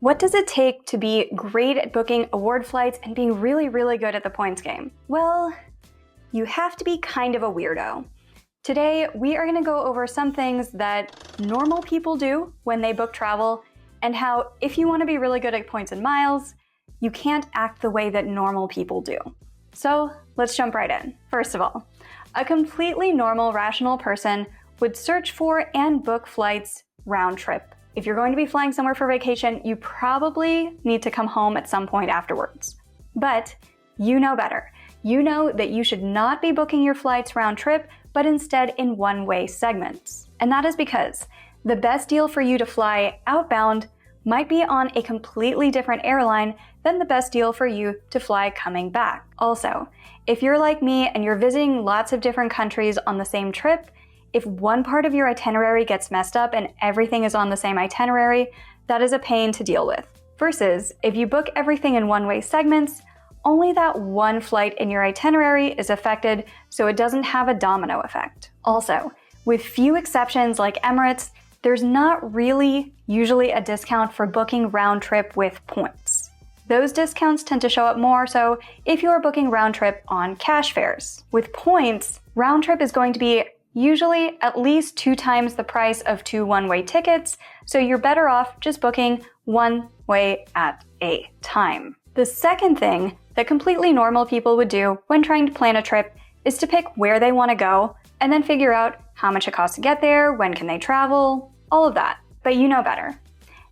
What does it take to be great at booking award flights and being really, really good at the points game? Well, you have to be kind of a weirdo. Today, we are going to go over some things that normal people do when they book travel, and how if you want to be really good at points and miles, you can't act the way that normal people do. So let's jump right in. First of all, a completely normal, rational person would search for and book flights round trip. If you're going to be flying somewhere for vacation, you probably need to come home at some point afterwards. But you know better. You know that you should not be booking your flights round trip, but instead in one-way segments. And that is because the best deal for you to fly outbound might be on a completely different airline than the best deal for you to fly coming back. Also, if you're like me and you're visiting lots of different countries on the same trip, if one part of your itinerary gets messed up and everything is on the same itinerary, that is a pain to deal with. Versus, if you book everything in one-way segments, only that one flight in your itinerary is affected, so it doesn't have a domino effect. Also, with few exceptions like Emirates, there's not really usually a discount for booking round trip with points. Those discounts tend to show up more so if you're booking round trip on cash fares. With points, round trip is going to be usually at least 2 times the price of 2 one-way tickets, so you're better off just booking one way at a time. The second thing that completely normal people would do when trying to plan a trip is to pick where they want to go and then figure out how much it costs to get there, when can they travel, all of that. But you know better.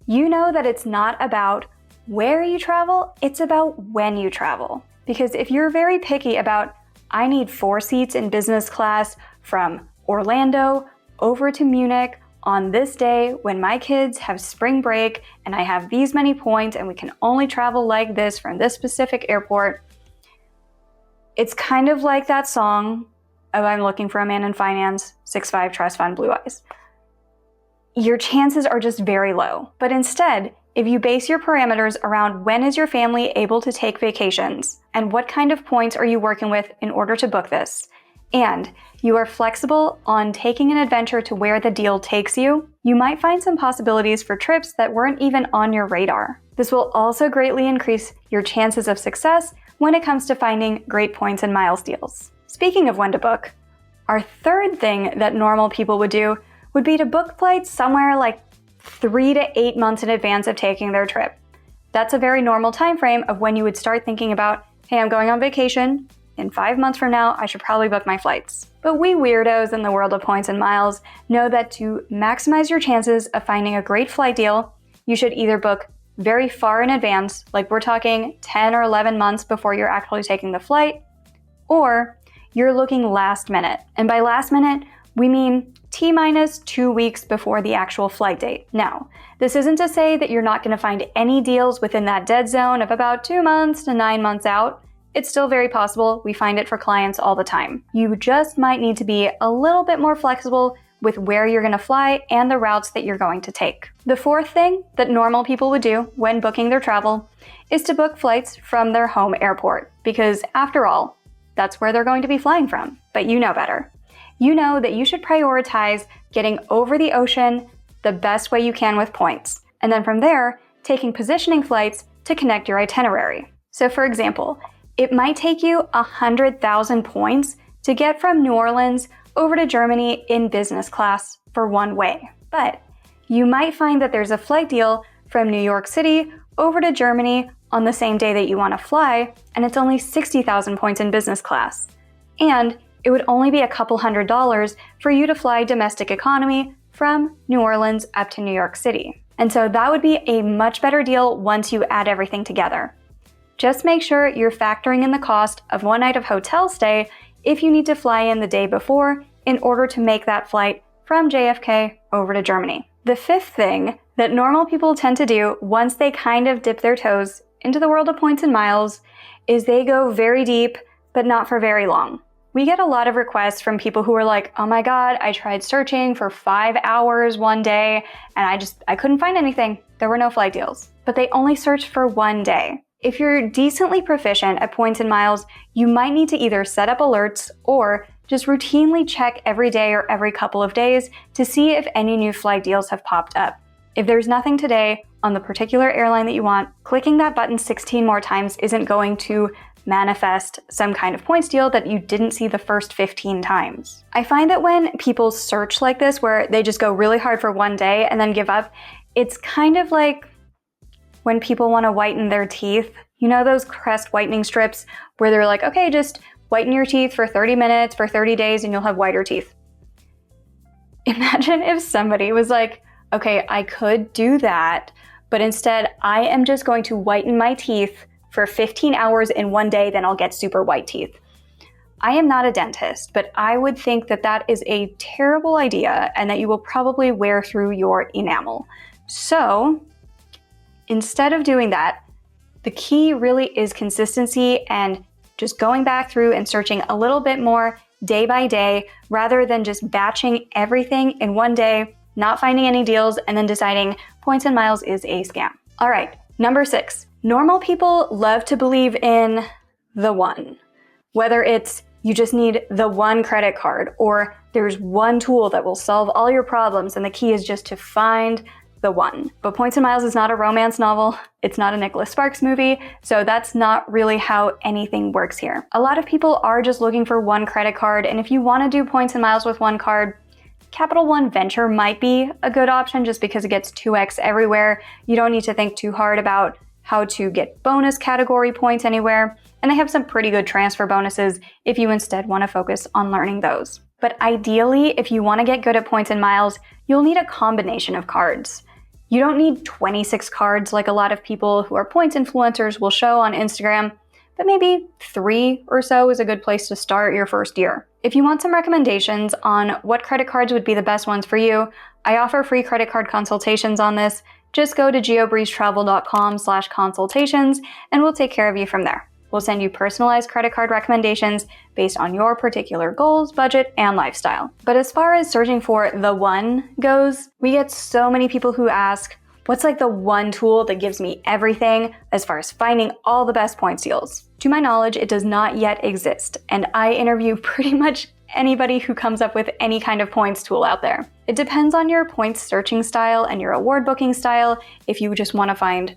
You know that it's not about where you travel, it's about when you travel. Because if you're very picky about, I need 4 seats in business class from Orlando over to Munich on this day when my kids have spring break and I have these many points and we can only travel like this from this specific airport, it's kind of like that song of I'm Looking for a Man in Finance, 6'5", Trust Fund, Blue Eyes. Your chances are just very low. But instead, if you base your parameters around when is your family able to take vacations and what kind of points are you working with in order to book this, and you are flexible on taking an adventure to where the deal takes you, you might find some possibilities for trips that weren't even on your radar. This will also greatly increase your chances of success when it comes to finding great points and miles deals. Speaking of when to book, our third thing that normal people would do would be to book flights somewhere like 3 to 8 months in advance of taking their trip. That's a very normal time frame of when you would start thinking about, hey, I'm going on vacation. In 5 months from now, I should probably book my flights. But we weirdos in the world of points and miles know that to maximize your chances of finding a great flight deal, you should either book very far in advance, like we're talking 10 or 11 months before you're actually taking the flight, or you're looking last minute. And by last minute, we mean T-minus 2 weeks before the actual flight date. Now, this isn't to say that you're not going to find any deals within that dead zone of about 2 months to 9 months out. It's still very possible. We find it for clients all the time. You just might need to be a little bit more flexible with where you're going to fly and the routes that you're going to take. The fourth thing that normal people would do when booking their travel is to book flights from their home airport, because after all, that's where they're going to be flying from. But you know better. You know that you should prioritize getting over the ocean the best way you can with points, and then from there, taking positioning flights to connect your itinerary. So for example, it might take you 100,000 points to get from New Orleans over to Germany in business class for one way. But you might find that there's a flight deal from New York City over to Germany on the same day that you want to fly, and it's only 60,000 points in business class. And it would only be a couple $100s for you to fly domestic economy from New Orleans up to New York City. And so that would be a much better deal once you add everything together. Just make sure you're factoring in the cost of one night of hotel stay if you need to fly in the day before in order to make that flight from JFK over to Germany. The fifth thing that normal people tend to do once they kind of dip their toes into the world of points and miles is they go very deep, but not for very long. We get a lot of requests from people who are like, oh my God, I tried searching for 5 hours one day and I couldn't find anything. There were no flight deals. But they only searched for one day. If you're decently proficient at points and miles, you might need to either set up alerts or just routinely check every day or every couple of days to see if any new flight deals have popped up. If there's nothing today on the particular airline that you want, clicking that button 16 more times isn't going to manifest some kind of points deal that you didn't see the first 15 times. I find that when people search like this, where they just go really hard for one day and then give up, it's kind of like when people want to whiten their teeth. You know those Crest whitening strips where they're like, okay, just whiten your teeth for 30 minutes for 30 days and you'll have whiter teeth. Imagine if somebody was like, okay, I could do that, but instead I am just going to whiten my teeth for 15 hours in one day, then I'll get super white teeth. I am not a dentist, but I would think that that is a terrible idea and that you will probably wear through your enamel. So instead of doing that, the key really is consistency and just going back through and searching a little bit more day by day, rather than just batching everything in one day, not finding any deals, and then deciding points and miles is a scam. All right, number 6. Normal people love to believe in the one. Whether it's you just need the one credit card, or there's one tool that will solve all your problems and the key is just to find the one. But Points and Miles is not a romance novel. It's not a Nicholas Sparks movie, so that's not really how anything works here. A lot of people are just looking for one credit card, and if you want to do Points and Miles with one card, Capital One Venture might be a good option just because it gets 2x everywhere. You don't need to think too hard about how to get bonus category points anywhere, and they have some pretty good transfer bonuses if you instead want to focus on learning those. But ideally, if you want to get good at Points and Miles, you'll need a combination of cards. You don't need 26 cards like a lot of people who are points influencers will show on Instagram, but maybe 3 or so is a good place to start your first year. If you want some recommendations on what credit cards would be the best ones for you, I offer free credit card consultations on this. Just go to geobreezetravel.com/consultations and we'll take care of you from there. We'll send you personalized credit card recommendations based on your particular goals, budget, and lifestyle. But as far as searching for the one goes, we get so many people who ask, what's like the one tool that gives me everything as far as finding all the best points deals? To my knowledge, it does not yet exist, and I interview pretty much anybody who comes up with any kind of points tool out there. It depends on your points searching style and your award booking style. If you just want to find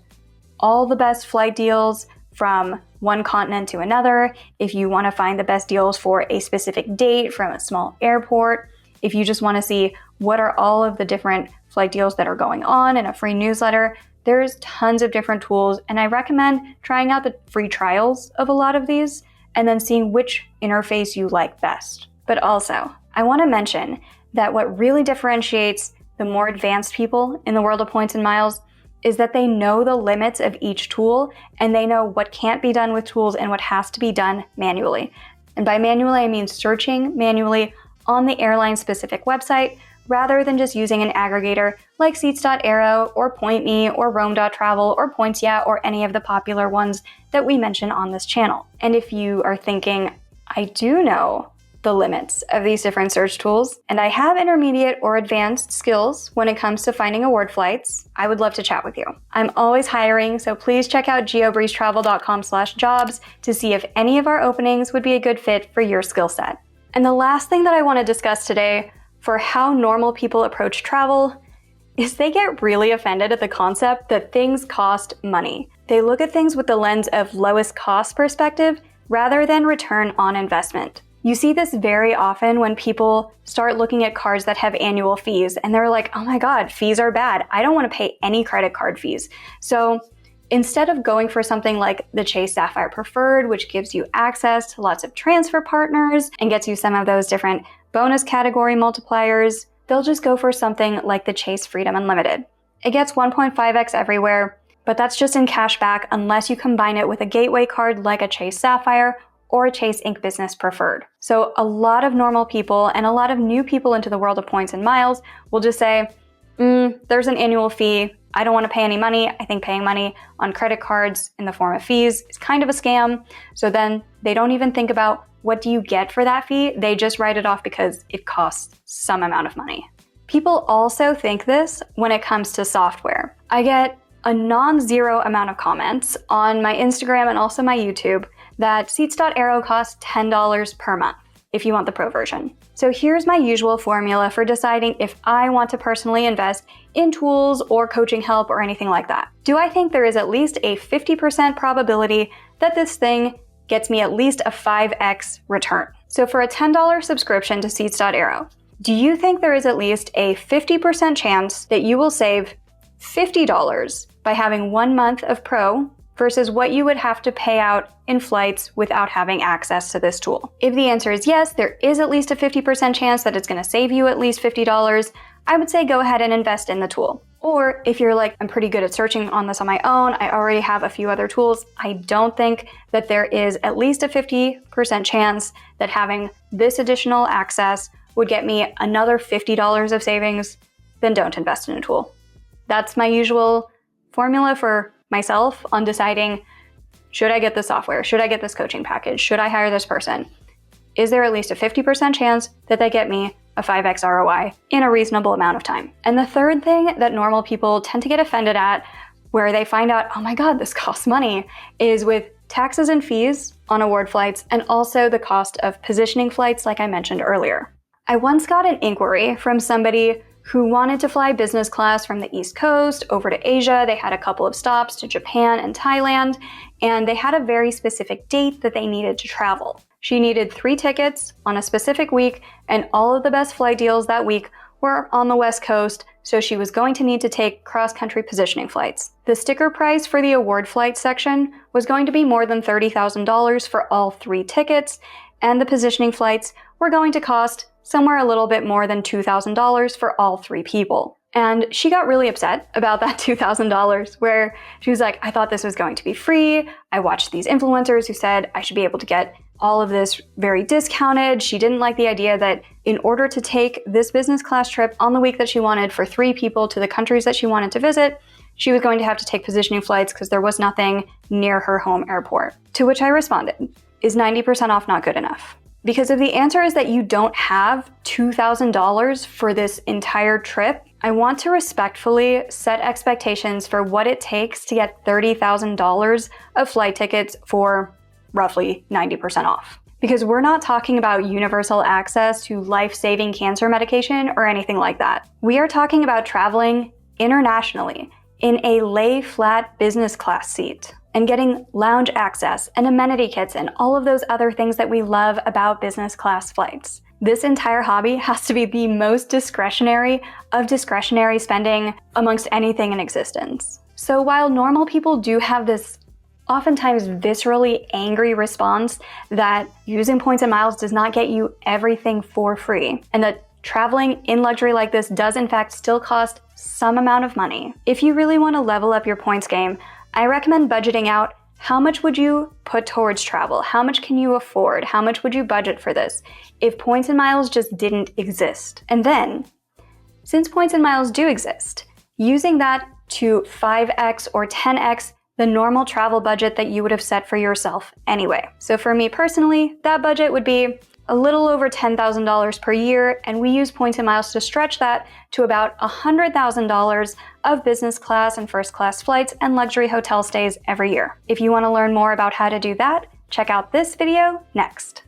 all the best flight deals from one continent to another, if you want to find the best deals for a specific date from a small airport, if you just want to see what are all of the different flight deals that are going on in a free newsletter, there's tons of different tools, and I recommend trying out the free trials of a lot of these and then seeing which interface you like best. But also, I want to mention that what really differentiates the more advanced people in the world of Points and Miles is that they know the limits of each tool and they know what can't be done with tools and what has to be done manually. And by manually, I mean searching manually on the airline specific website rather than just using an aggregator like Seats.Aero or PointMe or Rome.travel or Points Yeah or any of the popular ones that we mention on this channel. And if you are thinking, I do know the limits of these different search tools, and I have intermediate or advanced skills when it comes to finding award flights, I would love to chat with you. I'm always hiring, so please check out geobreezetravel.com/jobs to see if any of our openings would be a good fit for your skill set. And the last thing that I want to discuss today for how normal people approach travel is they get really offended at the concept that things cost money. They look at things with the lens of lowest cost perspective rather than return on investment. You see this very often when people start looking at cards that have annual fees and they're like, oh my God, fees are bad. I don't want to pay any credit card fees. So instead of going for something like the Chase Sapphire Preferred, which gives you access to lots of transfer partners and gets you some of those different bonus category multipliers, they'll just go for something like the Chase Freedom Unlimited. It gets 1.5x everywhere, but that's just in cash back unless you combine it with a gateway card like a Chase Sapphire or a Chase Ink Business Preferred. So a lot of normal people and a lot of new people into the world of Points and Miles will just say, there's an annual fee. I don't want to pay any money. I think paying money on credit cards in the form of fees is kind of a scam. So then they don't even think about what do you get for that fee. They just write it off because it costs some amount of money. People also think this when it comes to software. I get a non-zero amount of comments on my Instagram and also my YouTube that Seats.Aero costs $10 per month. if you want the pro version. So here's my usual formula for deciding if I want to personally invest in tools or coaching help or anything like that. Do I think there is at least a 50% probability that this thing gets me at least a 5x return? So for a $10 subscription to Seats.Aero, do you think there is at least a 50% chance that you will save $50 by having 1 month of pro versus what you would have to pay out in flights without having access to this tool? If the answer is yes, there is at least a 50% chance that it's going to save you at least $50, I would say go ahead and invest in the tool. Or if you're like, I'm pretty good at searching on this on my own, I already have a few other tools, I don't think that there is at least a 50% chance that having this additional access would get me another $50 of savings, then don't invest in a tool. That's my usual formula for myself on deciding, should I get this software? Should I get this coaching package? Should I hire this person? Is there at least a 50% chance that they get me a 5x ROI in a reasonable amount of time? And the third thing that normal people tend to get offended at, where they find out, oh my God, this costs money, is with taxes and fees on award flights and also the cost of positioning flights like I mentioned earlier. I once got an inquiry from somebody who wanted to fly business class from the East Coast over to Asia. They had a couple of stops to Japan and Thailand, and they had a very specific date that they needed to travel. She needed 3 tickets on a specific week, and all of the best flight deals that week were on the West Coast, so she was going to need to take cross-country positioning flights. The sticker price for the award flight section was going to be more than $30,000 for all 3 tickets, and the positioning flights were going to cost somewhere a little bit more than $2,000 for all 3 people. And she got really upset about that $2,000, where she was like, I thought this was going to be free. I watched these influencers who said I should be able to get all of this very discounted. She didn't like the idea that in order to take this business class trip on the week that she wanted for 3 people to the countries that she wanted to visit, she was going to have to take positioning flights because there was nothing near her home airport. To which I responded, is 90% off not good enough? Because if the answer is that you don't have $2,000 for this entire trip, I want to respectfully set expectations for what it takes to get $30,000 of flight tickets for roughly 90% off. Because we're not talking about universal access to life-saving cancer medication or anything like that. We are talking about traveling internationally in a lay-flat business class seat and getting lounge access and amenity kits and all of those other things that we love about business class flights. This entire hobby has to be the most discretionary of discretionary spending amongst anything in existence. So while normal people do have this oftentimes viscerally angry response that using points and miles does not get you everything for free, and that traveling in luxury like this does in fact still cost some amount of money, if you really want to level up your points game, I recommend budgeting out how much would you put towards travel? How much can you afford? How much would you budget for this if points and miles just didn't exist? And then, since points and miles do exist, using that to 5x or 10x the normal travel budget that you would have set for yourself anyway. So for me personally, that budget would be a little over $10,000 per year, and we use points and miles to stretch that to about $100,000 of business class and first class flights and luxury hotel stays every year. If you want to learn more about how to do that, check out this video next.